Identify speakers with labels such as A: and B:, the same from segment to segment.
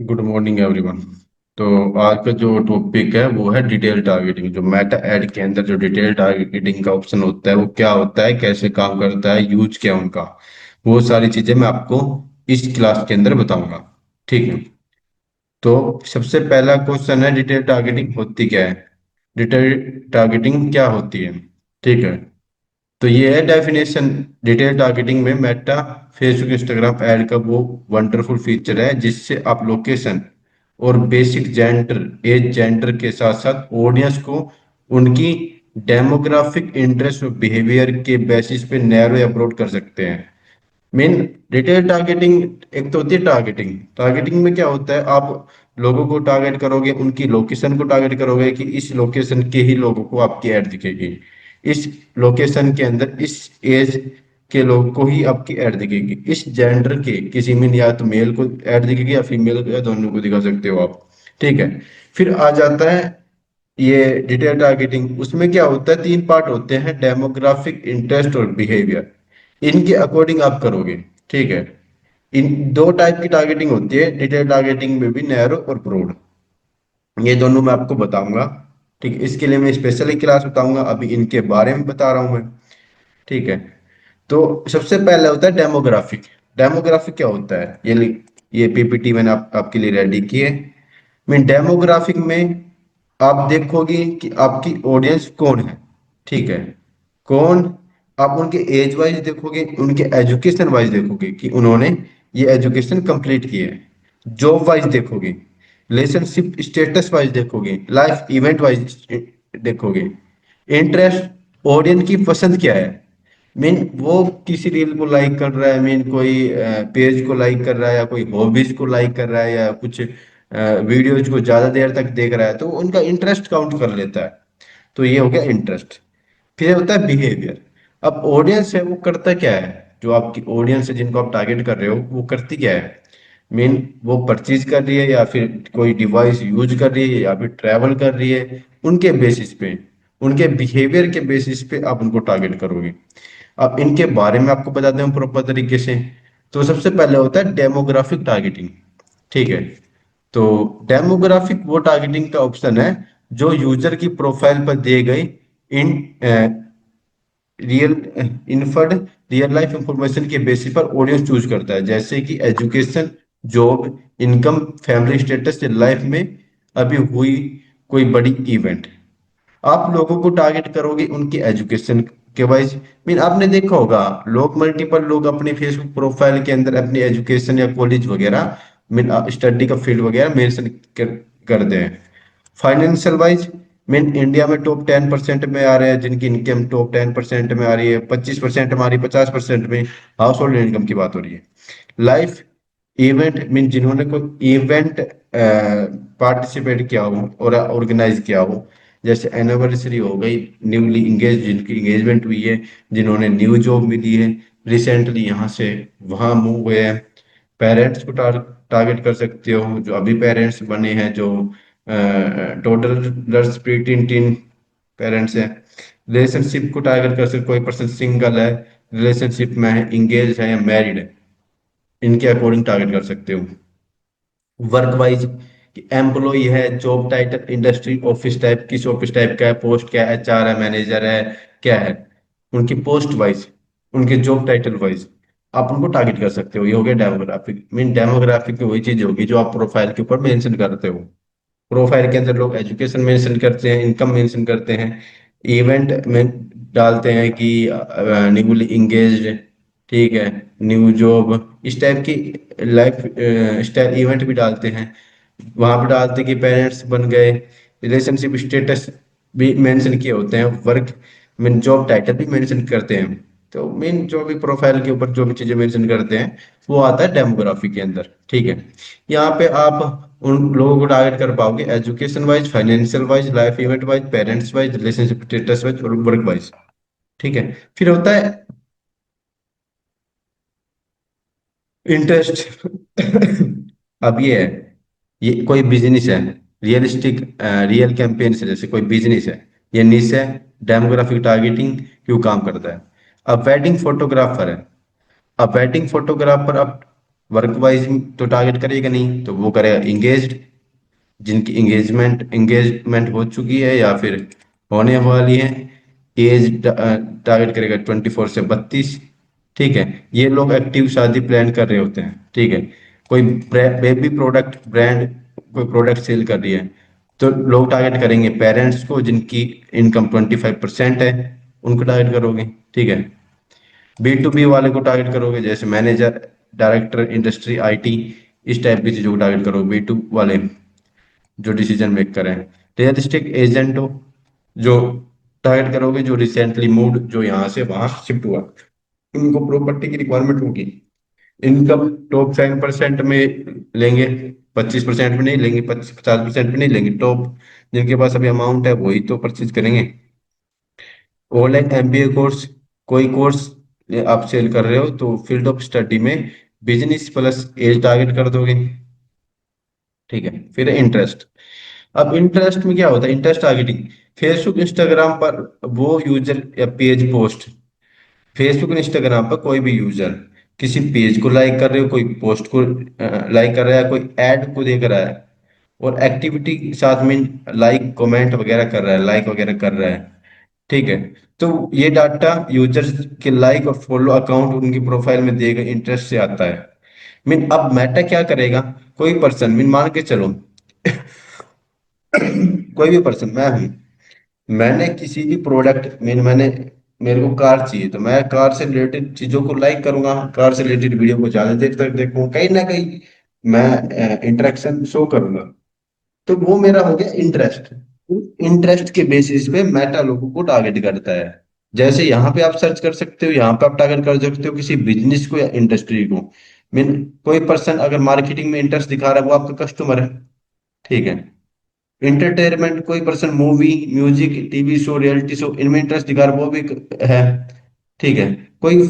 A: Good morning everyone. तो आज का जो टॉपिक है वो है डिटेल टारगेटिंग। जो मेटा एड के अंदर जो डिटेल टारगेटिंग का ऑप्शन होता है वो क्या होता है, कैसे काम करता है, यूज क्या है उनका, वो सारी चीजें मैं आपको इस क्लास के अंदर बताऊंगा। ठीक है। तो सबसे पहला क्वेश्चन है, डिटेल टारगेटिंग होती क्या है। डिटेल टारगेटिंग क्या होती है। ठीक है। तो ये है डेफिनेशन। डिटेल टारगेटिंग में मेटा फेसबुक इंस्टाग्राम ऐड का वो वंडरफुल फीचर है जिससे आप लोकेशन और बेसिक जेंडर, एज जेंडर के साथ साथ ऑडियंस को उनकी डेमोग्राफिक इंटरेस्ट और बिहेवियर के बेसिस पे नैरो या अपलोड कर सकते हैं। मेन डिटेल टारगेटिंग एक तो होती है टारगेटिंग। टारगेटिंग में क्या होता है, आप लोगों को टारगेट करोगे, उनकी लोकेशन को टारगेट करोगे कि इस लोकेशन के ही लोगों को आपकी ऐड दिखेगी, इस लोकेशन के अंदर इस एज के लोगों को ही आपकी ऐड दिखेगी, इस जेंडर के किसी में या तो मेल को ऐड दिखेगी या फीमेल को, या दोनों को दिखा सकते हो आप। ठीक है। फिर आ जाता है ये डिटेल टारगेटिंग। उसमें क्या होता है, तीन पार्ट होते हैं, डेमोग्राफिक, इंटरेस्ट और बिहेवियर। इनके अकॉर्डिंग आप करोगे। ठीक है। इन दो टाइप की टारगेटिंग होती है डिटेल टारगेटिंग में भी, नैरो और ब्रॉड। ये दोनों मैं आपको बताऊंगा। ठीक है। इसके लिए मैं स्पेशली क्लास बताऊंगा, अभी इनके बारे में बता रहा हूं मैं। ठीक है। तो सबसे पहले होता है डेमोग्राफिक। डेमोग्राफिक क्या होता है, ये पीपीटी मैंने आपके लिए रेडी की है। मीन डेमोग्राफिक में आप देखोगे कि आपकी ऑडियंस कौन है। ठीक है। कौन, आप उनके एज वाइज देखोगे, उनके एजुकेशन वाइज देखोगे कि उन्होंने ये एजुकेशन कंप्लीट की है, जॉब वाइज देखोगे, रिलेशनशिप स्टेटस वाइज देखोगे, लाइफ इवेंट वाइज देखोगे, इंटरेस्ट, ऑडियंस की पसंद क्या है। मीन वो किसी रील को लाइक कर रहा है, मीन कोई पेज को लाइक कर रहा है, या कोई हॉबीज को लाइक कर रहा है, या कुछ वीडियोज को ज्यादा देर तक देख रहा है, तो उनका इंटरेस्ट काउंट कर लेता है। तो ये हो गया इंटरेस्ट। फिर होता है बिहेवियर। अब ऑडियंस है वो करता क्या है, जो आपकी ऑडियंस है जिनको आप टारगेट कर रहे हो वो करती क्या है। मीन वो परचेज कर रही है, या फिर कोई डिवाइस यूज कर रही है, या फिर ट्रैवल कर रही है, उनके बेसिस पे, उनके बिहेवियर के बेसिस पे आप उनको टारगेट करोगे। अब इनके बारे में आपको बता दें प्रॉपर तरीके से। तो सबसे पहले होता है डेमोग्राफिक टारगेटिंग। ठीक है। तो डेमोग्राफिक वो टारगेटिंग का ऑप्शन है जो यूजर की प्रोफाइल पर दिए गए in real inferred real life information के बेसिस पर ऑडियंस चूज करता है, जैसे कि education, job, income, family status या लाइफ में अभी हुई कोई बड़ी इवेंट। आप लोगों को टारगेट करोगे उनकी एजुकेशन के वाइज। मीन आपने देखा होगा, लोग मल्टीपल लोग अपने फेसबुक प्रोफाइल के अंदर अपनी एजुकेशन या कॉलेज वगैरह, मीन स्टडी का फील्ड वगैरह मेंशन करते हैं। फाइनेंशियल वाइज, मीन इंडिया में टॉप 10% में आ रहे हैं जिनकी इनकम टॉप 10% में आ रही है, 25% हमारी, 50% में हाउस होल्ड इनकम की बात हो रही है। लाइफ इवेंट, मीन जिन्होंने कोई इवेंट पार्टिसिपेट किया हो और ऑर्गेनाइज किया हो, जैसे एनिवर्सरी हो गई, न्यूली इंगेज जिनकी इंगेजमेंट हुई है, जिन्होंने न्यू जॉब मिली है, रिसेंटली यहाँ से वहाँ मूव हुए हैं। पेरेंट्स को टारगेट कर सकते हो, जो अभी पेरेंट्स बने हैं, जो टोटल प्रीटीन टीन पेरेंट्स हैं। रिलेशनशिप को टारगेट कर सकते, कोई पर्सन सिंगल है, रिलेशनशिप में है, इंगेज है या मैरिड है, इनके अकॉर्डिंग टारगेट कर सकते हो। वर्क वाइज, कि एम्प्लॉय है, job title, industry, office type, किस ऑफिस टाइप का है, पोस्ट क्या है, एचआर है, मैनेजर है, क्या है, उनकी पोस्ट वाइज, उनके जॉब टाइटल वाइज आप उनको टारगेट कर सकते हो। ये हो गया डेमोग्राफिक। मीन डेमोग्राफिक की वही चीज होगी जो आप प्रोफाइल के ऊपर मेंशन करते हो। प्रोफाइल के अंदर लोग एजुकेशन मेंशन करते हैं, इनकम मेंशन करते हैं, इवेंट में डालते हैं कि न्यूली इंगेज्ड, ठीक है, न्यू जॉब, इस टाइप की लाइफ स्टाइल इवेंट भी डालते हैं। वहां पे डालते हैं कि पेरेंट्स बन गए, रिलेशनशिप स्टेटस भी मेंशन किए होते हैं, वर्क मीन जॉब टाइटल भी मेंशन करते हैं। तो मेन जो भी प्रोफाइल के ऊपर जो भी चीजें मेंशन करते हैं वो आता है डेमोग्राफी के अंदर। ठीक है। यहाँ पे आप उन लोगों को टारगेट कर पाओगे education wise, financial wise, life event wise, parents wise, relationship status wise और वर्क वाइज। ठीक है। फिर होता है इंटरेस्ट। अब ये है, ये कोई बिजनेस है, रियलिस्टिक रियल कैंपेन है, जैसे कोई बिजनेस है, ये निश है, डेमोग्राफिक टारगेटिंग क्यों काम करता है। अब वेडिंग फोटोग्राफर है। अब वेडिंग फोटोग्राफर, अब वर्क वाइज तो टारगेट करेगा नहीं, तो वो करेगा इंगेज्ड, जिनकी एंगेजमेंट हो चुकी है या फिर होने वाली है। एज टारगेट करेगा 24 से 32। ठीक है, ये लोग एक्टिव शादी प्लान कर रहे होते हैं। ठीक है, कोई बेबी प्रोडक्ट ब्रांड कोई प्रोडक्ट सेल कर रही है, तो लोग टारगेट करेंगे पेरेंट्स को जिनकी इनकम 25% है, उनको टारगेट करोगे। ठीक है, B2B वाले को टारगेट करोगे, जैसे मैनेजर, डायरेक्टर इंडस्ट्री, IT, इस टाइप की चीजों को टारगेट करोगे। B2 वाले जो डिसीजन मेकर हैं। रियल एस्टेट एजेंट हो, जो टारगेट करोगे जो रिसेंटली मूव, जो यहाँ से वहां शिफ्ट हुआ, उनको प्रॉपर्टी की रिक्वायरमेंट होगी। इनकम टॉप 10% में लेंगे, 25% में नहीं लेंगे, 50% में नहीं लेंगे। टॉप जिनके पास अभी अमाउंट है वही तो परचेज करेंगे। ऑनलाइन MBA कोर्स, कोई कोर्स आप सेल कर रहे हो तो फील्ड ऑफ स्टडी में बिजनेस प्लस एज टारगेट कर दोगे। ठीक है, फिर इंटरेस्ट। अब इंटरेस्ट में क्या होता है, इंटरेस्ट टारगेटिंग। फेसबुक इंस्टाग्राम पर वो यूजर या पेज पोस्ट, फेसबुक और इंस्टाग्राम पर कोई भी यूजर किसी पेज को लाइक कर रहे हो, कोई पोस्ट को लाइक कर रहा है, कोई ऐड को देख रहा है, और एक्टिविटी के साथ में लाइक कमेंट वगैरह कर रहा है, लाइक वगैरह कर रहा है। ठीक है, तो ये डाटा यूजर्स के लाइक और फॉलो अकाउंट उनकी प्रोफाइल में दिए गए इंटरेस्ट से आता है। मीन अब मेटा क्या करेगा, कोई पर्सन, मीन मान के चलो कोई भी पर्सन, मैं हूं, मैंने किसी भी प्रोडक्ट मीन मैंने, मेरे को कार चाहिए तो मैं कार से रिलेटेड चीजों को लाइक करूंगा, कार से रिलेटेड वीडियो को ज्यादा देर तक देखूंगा, कहीं ना कहीं मैं इंटरेक्शन शो करूंगा। तो वो मेरा हो गया इंटरेस्ट। इंटरेस्ट के बेसिस पे मेटा लोगों को टारगेट करता है। जैसे यहाँ पे आप सर्च कर सकते हो, यहाँ पे आप टारगेट कर सकते हो किसी बिजनेस को या इंडस्ट्री को। मीन कोई पर्सन अगर मार्केटिंग में इंटरेस्ट दिखा रहा है, वो आपका कस्टमर है। ठीक है, इंटरटेनमेंट, कोई person movie, music, TV show, reality show, इनमें इंटरेस्ट दिखा रहा है, वो भी है। ठीक है, कोई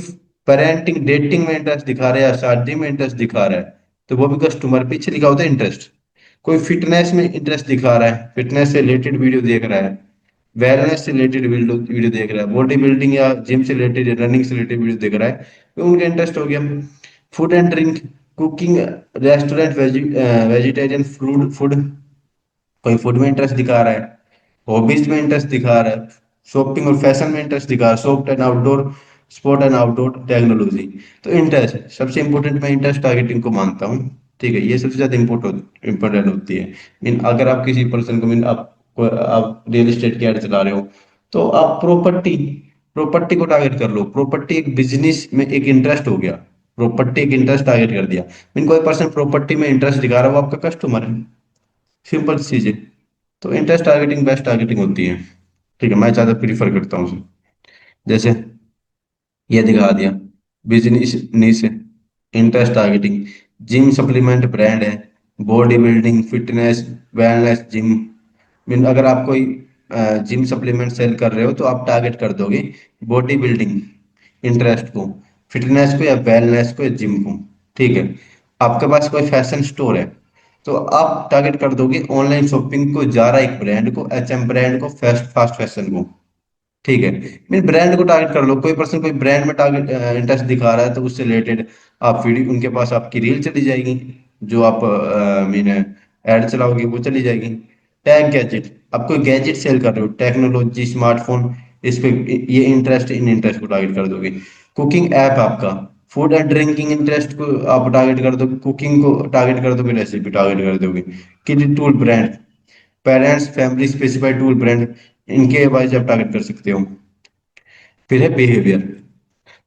A: पेरेंटिंग डेटिंग में इंटरेस्ट दिखा रहा है या शादी में इंटरेस्ट दिखा रहा है, तो वो भी कस्टमर, पीछे लिखा होता है इंटरेस्ट। कोई फिटनेस में इंटरेस्ट दिखा रहा है, फिटनेस से रिलेटेड वीडियो देख रहा है, वेलनेस से रिलेटेड वीडियो वीडियो देख रहा है, बॉडी बिल्डिंग या जिम से रिलेटेड, रनिंग से रिलेटेड वीडियो देख रहा है, तो उनका इंटरेस्ट हो गया। Food and drink, cooking, restaurant, vegetarian food food, कोई फूड में इंटरेस्ट दिखा रहा है, हॉबीज में इंटरेस्ट दिखा रहा है, शॉपिंग और फैशन में इंटरेस्ट दिखा रहा है, soft and outdoor, sport and outdoor technology. तो इंटरेस्ट सबसे इंपॉर्टेंट, मैं इंटरेस्ट टारगेटिंग को मानता हूँ। ठीक है, ये सबसे ज्यादा इंपॉर्टेंट होती है। मीन अगर आप किसी पर्सन को, मीन आप रियल एस्टेट की एड चला रहे हो, तो आप प्रॉपर्टी प्रॉपर्टी को टारगेट कर लो। प्रॉपर्टी एक बिजनेस में एक इंटरेस्ट हो गया, प्रॉपर्टी एक इंटरेस्ट टारगेट कर दिया। मीन कोई पर्सन प्रॉपर्टी में इंटरेस्ट दिखा रहा है, वो आपका कस्टमर है। सिंपल चीज है। तो इंटरेस्ट टारगेटिंग बेस्ट टारगेटिंग होती है। ठीक है, मैं ज्यादा प्रीफर करता हूँ उसे। जैसे ये दिखा दिया, business niche, interest targeting, gym supplement brand है, body building, fitness, wellness, gym. Mean अगर आप कोई जिम सप्लीमेंट सेल कर रहे हो, तो आप टारगेट कर दोगे बॉडी बिल्डिंग इंटरेस्ट को, फिटनेस को या वेलनेस को या जिम को। ठीक है, आपके पास कोई फैशन स्टोर है, तो आप टारगेट कर दोगे ऑनलाइन शॉपिंग को, जारा एक ब्रांड को, HM ब्रांड को, फास्ट फास्ट फैशन को। ठीक है, मीन ब्रांड को टारगेट कर लो। कोई पर्सन कोई ब्रांड में टारगेट इंटरेस्ट दिखा रहा है, तो उससे रिलेटेड आप वीडियो, उनके पास आपकी रील चली जाएगी, जो आप मीन ऐड चलाओगे वो चली जाएगी। टैग गैजेट, आप कोई गैजेट सेल कर रहे हो, टेक्नोलॉजी, स्मार्टफोन, इस पे ये इंटरेस्ट, इन इंटरेस्ट को टारगेट कर दोगे। कुकिंग ऐप आपका, फूड एंड ड्रिंकिंग इंटरेस्ट को आप टारगेट कर दोगे, कुकिंग को टारगेट कर दोगे, रेसिपी टारगेट कर दोगे। Kid tool brand, parents family specified tool brand, इनके वाइज आप टारगेट कर सकते हो। फिर है बिहेवियर।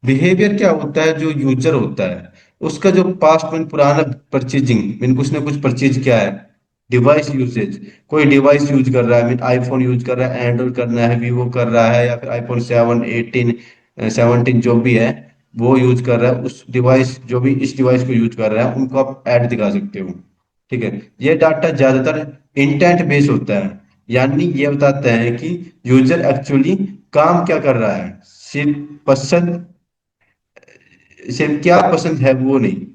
A: बिहेवियर क्या होता है, जो यूजर होता है उसका जो पास्ट में पुराना परचेजिंग, मीन कुछ ना कुछ परचेज किया है। डिवाइस यूसेज, कोई डिवाइस यूज कर रहा है, मीन आईफोन यूज कर रहा है, एंड्रॉइड करना है, वीवो कर रहा है, या फिर iPhone 7, 18, 17 जो भी है वो यूज कर रहा है, उस डिवाइस, जो भी इस डिवाइस को यूज कर रहा है, उनको आप ऐड दिखा सकते हो। ठीक है, ये डाटा ज्यादातर इंटेंट बेस होता है, यानी ये बताता है कि यूजर एक्चुअली काम क्या कर रहा है, सिर्फ पसंद, सिर्फ क्या पसंद है वो नहीं।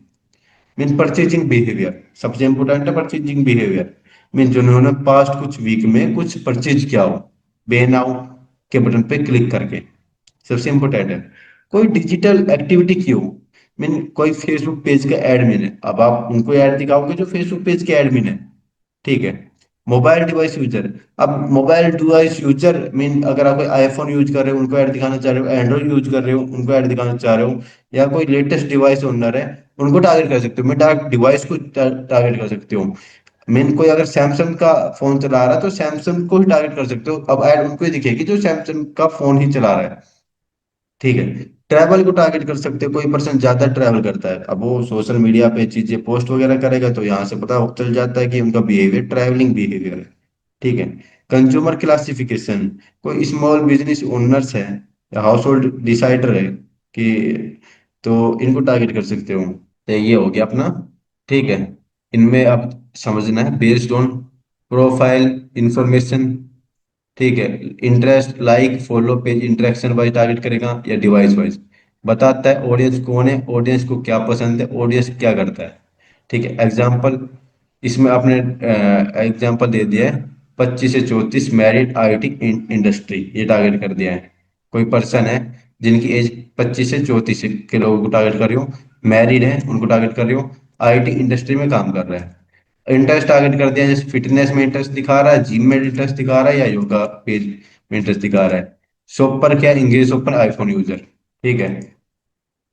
A: मीन परचेजिंग बिहेवियर सबसे इंपॉर्टेंट है, परचेजिंग बिहेवियर। मीन जिन्होंने पास्ट कुछ वीक में कुछ परचेज किया हो, बे नाउ के बटन पे क्लिक करके, सबसे इंपॉर्टेंट है। कोई डिजिटल एक्टिविटी की हो, मीन कोई फेसबुक पेज का एडमिन है, अब आप उनको ऐड दिखाओगे जो फेसबुक पेज के एडमिन है। ठीक है। मोबाइल डिवाइस यूजर, अब मोबाइल डिवाइस यूजर मीन अगर आप आईफोन यूज कर रहे हो उनको ऐड दिखाना चाह रहे हो, एंड्रॉइड यूज कर रहे हो उनको ऐड दिखाना चाह रहे हो, या कोई लेटेस्ट डिवाइस ओनर है उनको टारगेट कर सकते हो। मैं डायरेक्ट डिवाइस को टारगेट कर सकते हो। मीन कोई अगर सैमसंग का फोन चला रहा है तो सैमसंग को ही टारगेट कर सकते हो, अब ऐड उनको ही दिखेगी जो सैमसंग का फोन ही चला रहा है। ठीक है। ट्रैवल को टारगेट कर सकते हो, कोई पर्सन ज्यादा ट्रैवल करता है, अब वो सोशल मीडिया पे चीजें पोस्ट वगैरह करेगा तो यहाँ से पता चल जाता है कि उनका बिहेवियर ट्रैवलिंग बिहेवियर है। ठीक है। कंज्यूमर क्लासिफिकेशन, कोई स्मॉल बिजनेस ओनर्स है या हाउस होल्ड डिसाइडर है कि, तो इनको टारगेट कर सकते हो। तो ये हो गया अपना। ठीक है। इनमें अब समझना है बेस्ड ऑन प्रोफाइल इंफॉर्मेशन। ठीक है। Interest, like, follow, page interaction wise target करेगा या डिवाइस वाइज। बताता है ऑडियंस कौन है, ऑडियंस को क्या पसंद है, ऑडियंस क्या करता है। ठीक है। एग्जाम्पल, इसमें आपने एग्जाम्पल दे दिया है 25 से 34 मैरिड आईटी इंडस्ट्री, ये टारगेट कर दिया है। कोई पर्सन है जिनकी एज 25 से 34 के लोगों को टारगेट कर रही हो, मैरिड है उनको टारगेट कर रही हो, आईटी इंडस्ट्री में काम कर रहा है। इंटरेस्ट टारगेट कर दिया, जैसे फिटनेस में इंटरेस्ट दिखा रहा है, जिम में इंटरेस्ट दिखा रहा है, या योगा पेज में इंटरेस्ट दिखा रहा है। शॉपर क्या, इंग्लिश शॉपर, आईफोन यूजर। ठीक है।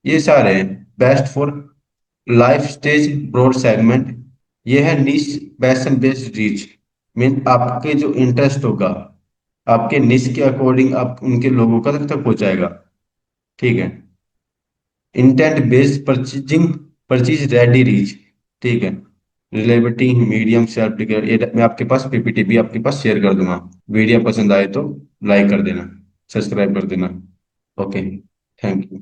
A: ये सारे हैं। Best for life stage broad segment, ये है निश पैशन बेस्ड रीच। मीन आपके जो इंटरेस्ट होगा आपके निश के अकॉर्डिंग आप उनके लोगों का तक पहुंचाएगा। ठीक है। Intent based purchasing, purchase ready reach. ठीक है। रिलेबिलिटी मीडियम सेल्फ, ये मैं आपके पास पीपीटी भी आपके पास शेयर कर दूंगा। वीडियो पसंद आए तो लाइक कर देना, सब्सक्राइब कर देना। ओके। Thank you.